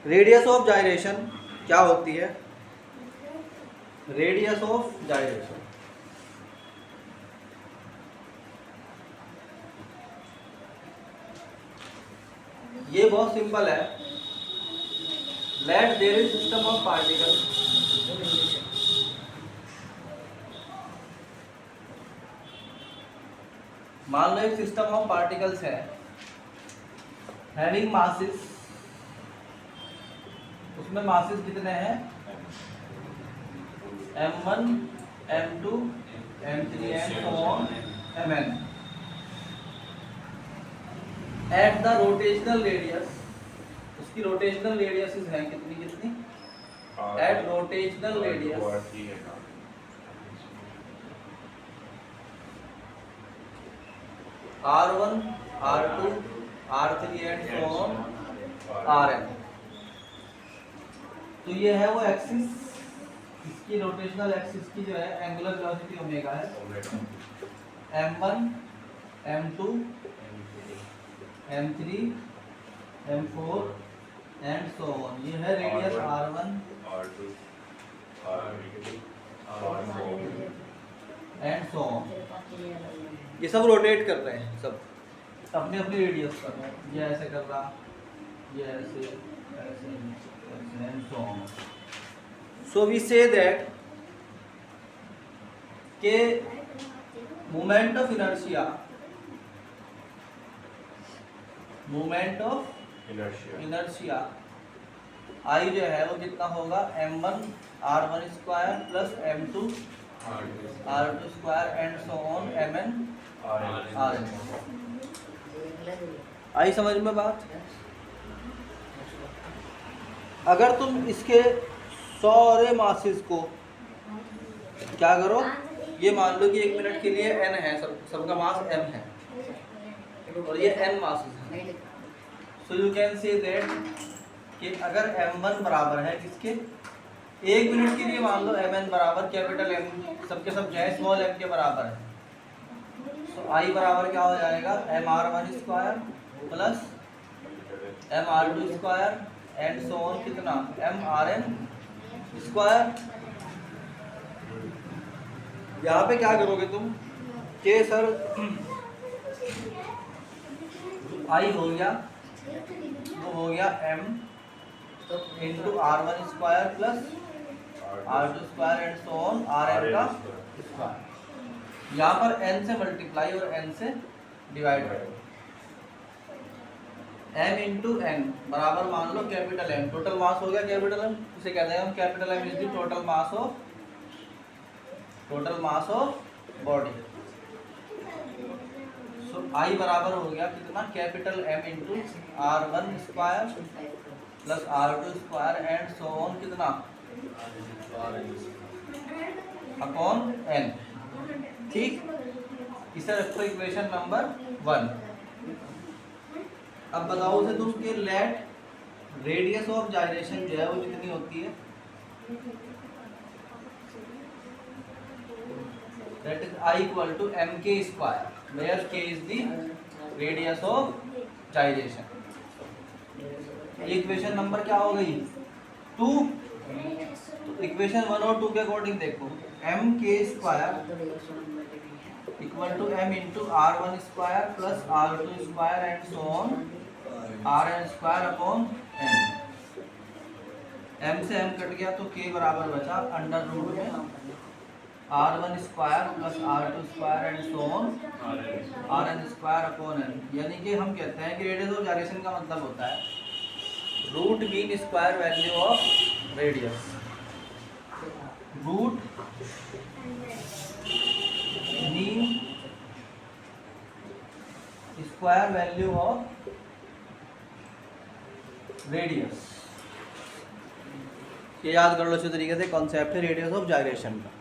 Radius of gyration क्या होती है? रेडियस ऑफ जायरेशन ये बहुत सिंपल है। Let there is system of particle, मान लो एक सिस्टम ऑफ पार्टिकल्स है हैविंग मासेस, उसमें मासेस कितने हैं? m1 m2 m3 and so on mn at the rotational radius, उसकी रोटेशनल रेडियस है कितनी at rotational radius r1 r2 r3 and so on rn। तो ये है वो एक्सिस, इसकी रोटेशनल एक्सिस की जो है एंगुलर वेलोसिटी ओमेगा है। m1 m2 m3 m4 and so on. ये है radius r1 r2 and so on. ये सब रोटेट कर रहे हैं, सब अपनी अपनी रेडियस पर। ये ऐसे कर रहा, ये ऐसे ऐसे and so on. So we say that के moment of inertia, moment of inertia I जो है वो कितना होगा? m1 r1 square plus m2 r2 square and so on mn rn। आई समझ में बात? अगर तुम इसके सारे मासेस को क्या करो, ये मान लो कि 1 मिनट के लिए n है, सबका मास m है और ये n मासेस है। So you can say that कि अगर m1 बराबर है किसके? 1 मिनट के लिए मान लो mn बराबर कैपिटल M, सबके सब जो है स्मॉल m के बराबर है। सो I बराबर क्या हो जाएगा? mr1 square plus mr2 square and so on कितना? mrn square. यहाँ पे क्या करोगे तुम कि सर I हो गया, वो हो गया m into r1 square plus r2 square and so on rn का स्क्वायर। यहाँ पर n से मल्टीप्लाई और n से डिवाइड करो। m इंटू n बराबर मान लो कैपिटल M, टोटल मास हो गया कैपिटल M, इसे कहते हैं हम capital M is the total mass of body. So I बराबर हो गया कितना? Capital M into r1 square plus r2 square and so on कितना? Upon n। ठीक, इसे रखो इक्वेशन नंबर 1। अब बताओ उसे तुम कि लेट रेडियस ऑफ जायरेशन जो है वो कितनी होती है? That is I equal to mk square, where k is the radius of gyration. Equation number क्या हो गई? 2। तो इक्वेशन 1 और 2 के अकॉर्डिंग देखो, mk square equal to m into r1 square plus r2 square and so on rn square upon n। m से m cut गया तो k बराबर बचा अंडर रूट में r1 square plus r2 square and so on rn square upon n। यानी कि हम कहते हैं कि रेडियस ऑफ जायरेशन का मतलब होता है root mean square value of radius, root mean square value of radius. ये याद कर लो अच्छे तरीके से, कॉन्सेप्ट है रेडियस ऑफ जायरेशन का।